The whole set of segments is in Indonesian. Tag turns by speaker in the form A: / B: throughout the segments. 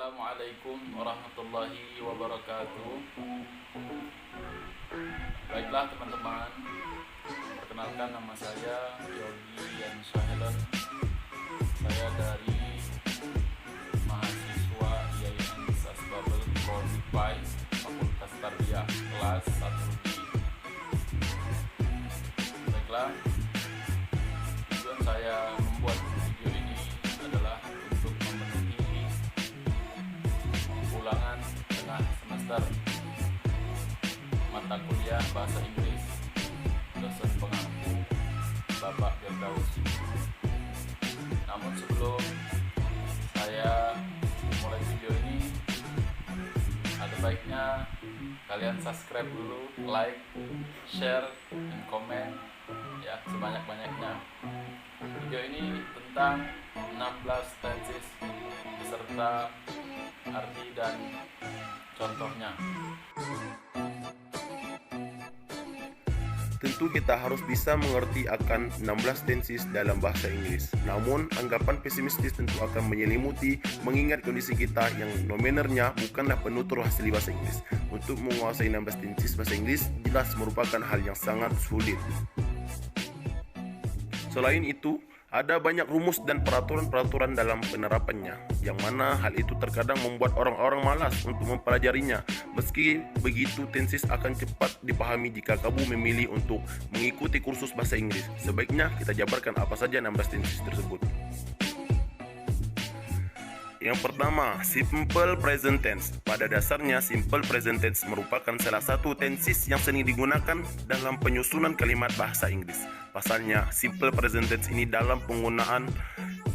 A: Assalamualaikum warahmatullahi wabarakatuh. Baiklah teman-teman, perkenalkan nama saya Yogi Yansyah Helen. Saya dari mahasiswa IAIN Sasbabel Prodi PAI Fakultas Tarbiyah kelas 1D. Baiklah, tujuan saya membuat video ini adalah untuk memenuhi ulangan tengah semester mata kuliah bahasa Inggris dosen pengampu Bapak Firdaus. Namun sebelum saya mulai video ini, ada baiknya kalian subscribe dulu, like, share, dan komen ya sebanyak-banyaknya. Video ini tentang 16 tenses beserta arti dan contohnya.
B: Tentu kita harus bisa mengerti akan 16 tenses dalam bahasa Inggris. Namun, anggapan pesimistis tentu akan menyelimuti mengingat kondisi kita yang nomenernya bukanlah penutur hasil bahasa Inggris. Untuk menguasai 16 tenses bahasa Inggris jelas merupakan hal yang sangat sulit. Selain itu, ada banyak rumus dan peraturan-peraturan dalam penerapannya, yang mana hal itu terkadang membuat orang-orang malas untuk mempelajarinya. Meski begitu, tenses akan cepat dipahami jika kamu memilih untuk mengikuti kursus bahasa Inggris. Sebaiknya kita jabarkan apa saja 16 tenses tersebut. Yang pertama, simple present tense. Pada dasarnya, simple present tense merupakan salah satu tenses yang sering digunakan dalam penyusunan kalimat bahasa Inggris. Pasalnya, simple present tense ini dalam penggunaan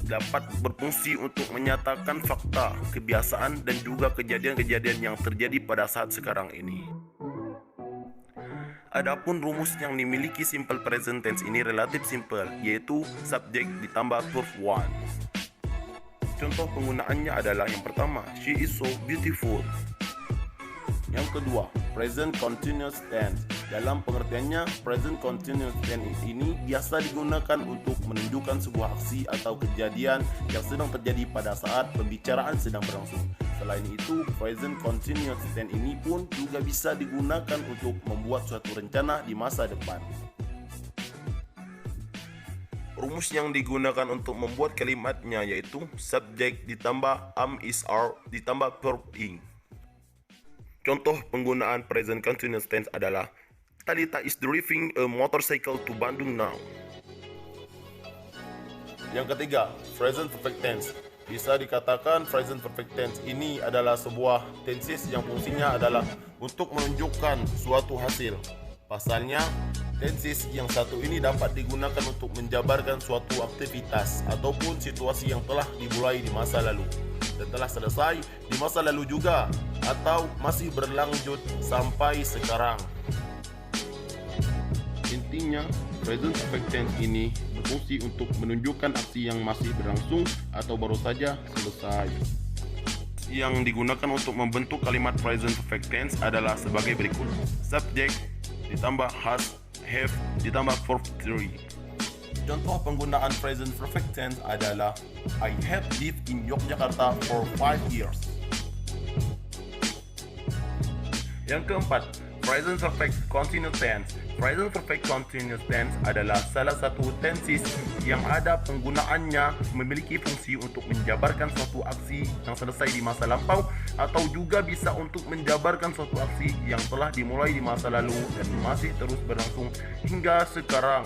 B: dapat berfungsi untuk menyatakan fakta, kebiasaan, dan juga kejadian-kejadian yang terjadi pada saat sekarang ini. Adapun rumus yang dimiliki simple present tense ini relatif simple, yaitu subject ditambah verb one. Contoh penggunaannya adalah yang pertama, she is so beautiful. Yang kedua, present continuous tense. Dalam pengertiannya, present continuous tense ini biasa digunakan untuk menunjukkan sebuah aksi atau kejadian yang sedang terjadi pada saat pembicaraan sedang berlangsung. Selain itu, present continuous tense ini pun juga bisa digunakan untuk membuat suatu rencana di masa depan. Rumus yang digunakan untuk membuat kalimatnya yaitu subject ditambah am is are ditambah verb ing. Contoh penggunaan present continuous tense adalah Talita is driving a motorcycle to Bandung now. Yang ketiga, present perfect tense. Bisa dikatakan present perfect tense ini adalah sebuah tenses yang fungsinya adalah untuk menunjukkan suatu hasil. Pasalnya, tenses yang satu ini dapat digunakan untuk menjabarkan suatu aktivitas ataupun situasi yang telah dimulai di masa lalu dan telah selesai di masa lalu juga atau masih berlanjut sampai sekarang. Intinya, present perfect tense ini berfungsi untuk menunjukkan aksi yang masih berlangsung atau baru saja selesai. Yang digunakan untuk membentuk kalimat present perfect tense adalah sebagai berikut. Subject ditambah has, have, ditambah verb 3. Contoh penggunaan present perfect tense adalah I have lived in Yogyakarta for 5 years. Yang keempat, present perfect continuous tense. Present perfect continuous tense adalah salah satu tenses yang ada penggunaannya memiliki fungsi untuk menjabarkan suatu aksi yang selesai di masa lampau atau juga bisa untuk menjabarkan suatu aksi yang telah dimulai di masa lalu dan masih terus berlangsung hingga sekarang.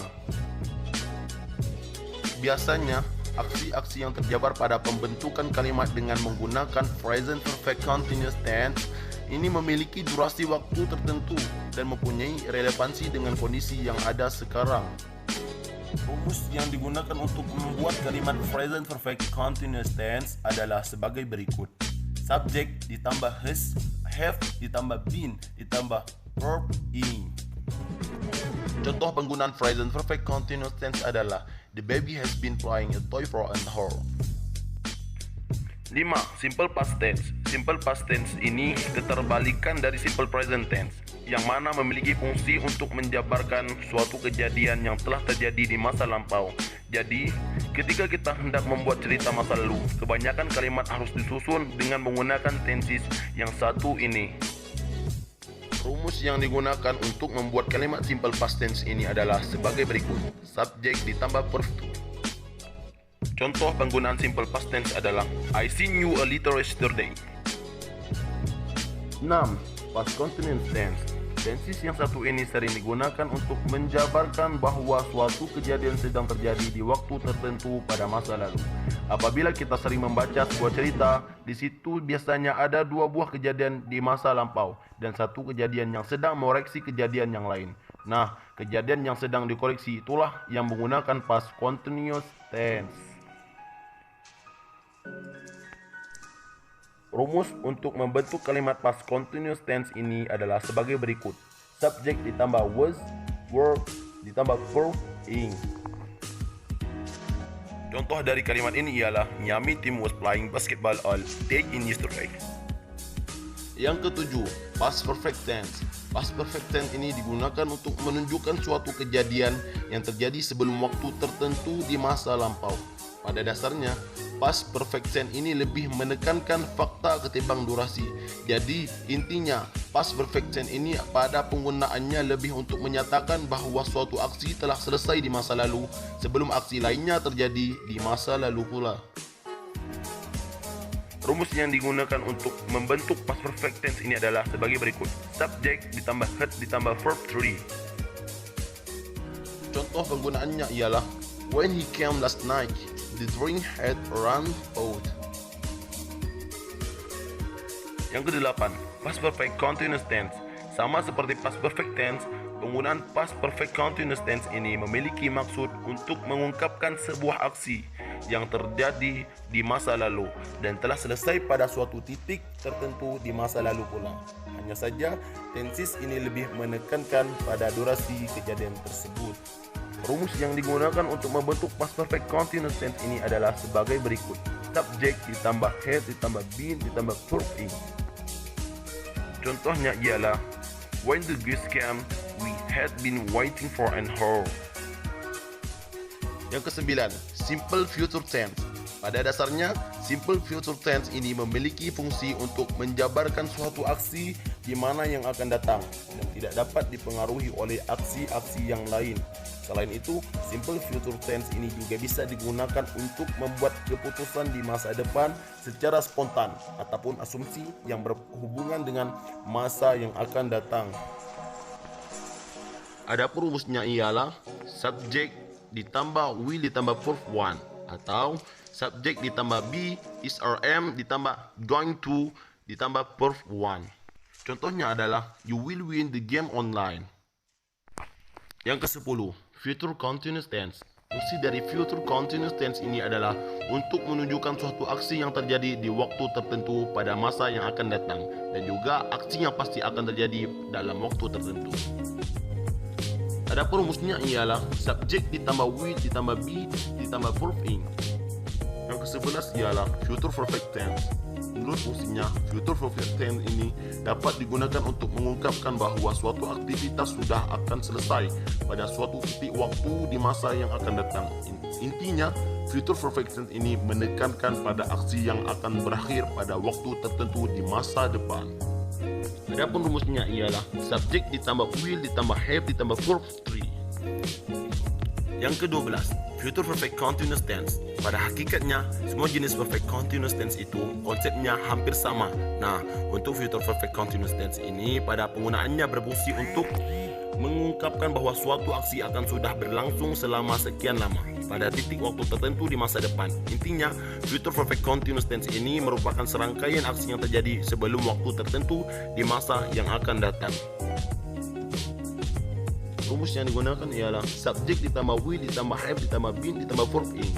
B: Biasanya, aksi-aksi yang terjabar pada pembentukan kalimat dengan menggunakan present perfect continuous tense ini memiliki durasi waktu tertentu dan mempunyai relevansi dengan kondisi yang ada sekarang. Rumus yang digunakan untuk membuat kalimat present perfect continuous tense adalah sebagai berikut. Subject ditambah has, have ditambah been ditambah verb ing. Contoh penggunaan present perfect continuous tense adalah the baby has been playing a toy for an hour. 5. Simple past tense. Simple past tense ini keterbalikan dari simple present tense. yang mana memiliki fungsi untuk menjabarkan suatu kejadian yang telah terjadi di masa lampau. Jadi, ketika kita hendak membuat cerita masa lalu, kebanyakan kalimat harus disusun dengan menggunakan tenses yang satu ini. Rumus yang digunakan untuk membuat kalimat simple past tense ini adalah sebagai berikut. Subjek ditambah verb to. Contoh penggunaan simple past tense adalah I seen you a little yesterday. 6. Past continuous tense. Tenses yang satu ini sering digunakan untuk menjabarkan bahwa suatu kejadian sedang terjadi di waktu tertentu pada masa lalu. Apabila kita sering membaca sebuah cerita, di situ biasanya ada dua buah kejadian di masa lampau dan satu kejadian yang sedang mengoreksi kejadian yang lain. Nah, kejadian yang sedang dikoreksi itulah yang menggunakan past continuous tense. Rumus untuk membentuk kalimat past continuous tense ini adalah sebagai berikut. Subjek ditambah was, were, ditambah verb ing. Contoh dari kalimat ini ialah Miami team was playing basketball all day in yesterday. Yang ketujuh, past perfect tense. Past perfect tense ini digunakan untuk menunjukkan suatu kejadian yang terjadi sebelum waktu tertentu di masa lampau. Pada dasarnya, past perfect tense ini lebih menekankan fakta ketimbang durasi. Jadi, intinya, past perfect tense ini pada penggunaannya lebih untuk menyatakan bahawa suatu aksi telah selesai di masa lalu sebelum aksi lainnya terjadi di masa lalu pula. Rumus yang digunakan untuk membentuk past perfect tense ini adalah sebagai berikut. Subjek ditambah had ditambah verb 3. Contoh penggunaannya ialah When he came last night, the drink had run out. Yang kedelapan, past perfect continuous tense. Sama seperti past perfect tense, penggunaan past perfect continuous tense ini memiliki maksud untuk mengungkapkan sebuah aksi yang terjadi di masa lalu dan telah selesai pada suatu titik tertentu di masa lalu pula. Hanya saja, tenses ini lebih menekankan pada durasi kejadian tersebut. Rumus yang digunakan untuk membentuk past perfect continuous tense ini adalah sebagai berikut. Subjek ditambah had ditambah been ditambah verb ing. Contohnya ialah When the guest came, we had been waiting for an hour. Yang kesembilan, simple future tense. Pada dasarnya, simple future tense ini memiliki fungsi untuk menjabarkan suatu aksi di mana yang akan datang dan tidak dapat dipengaruhi oleh aksi-aksi yang lain. Selain itu, simple future tense ini juga bisa digunakan untuk membuat keputusan di masa depan secara spontan ataupun asumsi yang berhubungan dengan masa yang akan datang. Adapun rumusnya ialah subjek ditambah will ditambah verb 1 atau subjek ditambah be is or am ditambah going to ditambah verb 1. Contohnya adalah you will win the game online. Yang ke-10, future continuous tense. Fungsi dari future continuous tense ini adalah untuk menunjukkan suatu aksi yang terjadi di waktu tertentu pada masa yang akan datang dan juga aksi yang pasti akan terjadi dalam waktu tertentu. Adapun rumusnya ialah subjek ditambah will ditambah be ditambah verb ing. Yang ke-11 ialah future perfect tense. Menurut fungsinya, future perfect tense ini dapat digunakan untuk mengungkapkan bahawa suatu aktivitas sudah akan selesai pada suatu titik waktu di masa yang akan datang. Intinya, future perfect tense ini menekankan pada aksi yang akan berakhir pada waktu tertentu di masa depan. Adapun rumusnya ialah subjek ditambah will ditambah have ditambah verb 3. Yang ke-12, future perfect continuous tense. Pada hakikatnya, semua jenis perfect continuous tense itu konsepnya hampir sama. Nah, untuk future perfect continuous tense ini pada penggunaannya berfungsi untuk mengungkapkan bahawa suatu aksi akan sudah berlangsung selama sekian lama pada titik waktu tertentu di masa depan. Intinya, future perfect continuous tense ini merupakan serangkaian aksi yang terjadi sebelum waktu tertentu di masa yang akan datang. Rumus yang digunakan ialah subjek ditambah will ditambah have ditambah been ditambah verb ing.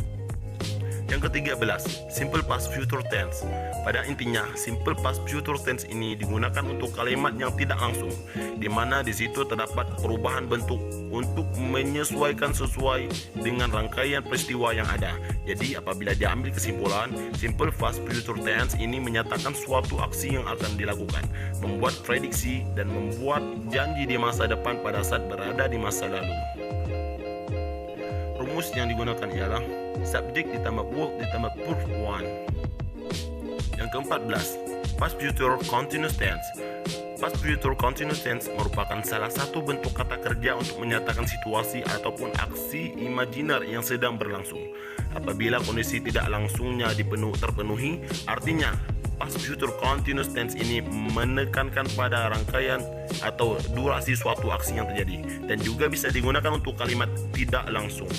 B: Yang ke-13, simple past future tense. Pada intinya, simple past future tense ini digunakan untuk kalimat yang tidak langsung, di mana di situ terdapat perubahan bentuk untuk menyesuaikan sesuai dengan rangkaian peristiwa yang ada. Jadi, apabila diambil kesimpulan, simple past future tense ini menyatakan suatu aksi yang akan dilakukan, membuat prediksi dan membuat janji di masa depan pada saat berada di masa lalu. Rumus yang digunakan ialah subject ditambah verb ditambah proof 1. Yang ke-14, past future continuous tense. Past future continuous tense merupakan salah satu bentuk kata kerja untuk menyatakan situasi ataupun aksi imajiner yang sedang berlangsung. Apabila kondisi tidak langsungnya terpenuhi, artinya past future continuous tense ini menekankan pada rangkaian atau durasi suatu aksi yang terjadi, dan juga bisa digunakan untuk kalimat tidak langsung.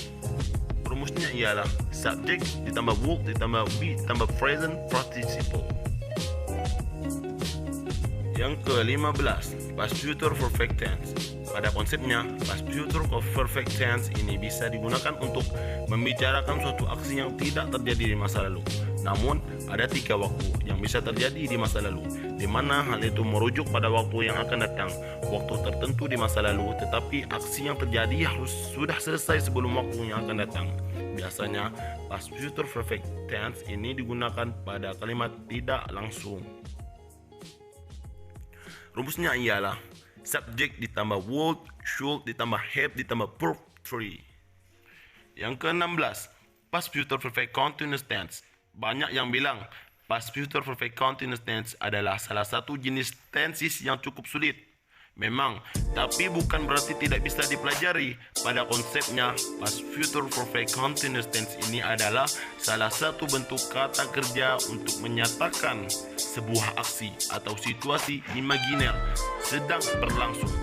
B: Rumusnya ialah subject ditambah verb ditambah be ditambah present participle. Yang ke-15, past future perfect tense. Pada konsepnya, past future perfect tense ini bisa digunakan untuk membicarakan suatu aksi yang tidak terjadi di masa lalu. Namun, ada 3 waktu yang bisa terjadi di masa lalu, di mana hal itu merujuk pada waktu yang akan datang, waktu tertentu di masa lalu, tetapi aksi yang terjadi harus sudah selesai sebelum waktu yang akan datang. Biasanya, past future perfect tense ini digunakan pada kalimat tidak langsung. Rumusnya ialah subject ditambah would, should ditambah have ditambah verb 3. Yang ke-16, past future perfect continuous tense. Banyak yang bilang past future perfect continuous tense adalah salah satu jenis tenses yang cukup sulit. Memang, tapi bukan berarti tidak bisa dipelajari. Pada konsepnya, past future perfect continuous tense ini adalah salah satu bentuk kata kerja untuk menyatakan sebuah aksi atau situasi imajiner sedang berlangsung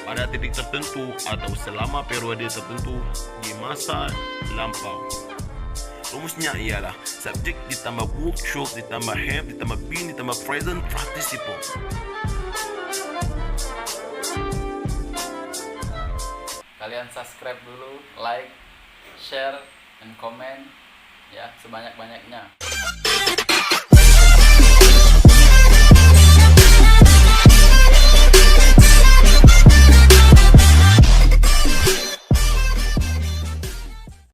B: pada titik tertentu atau selama periode tertentu di masa lampau. Rumusnya ialah subject ditambah would, should ditambah have ditambah been ditambah present participle.
A: Kalian subscribe dulu, like, share, dan komen ya sebanyak-banyaknya.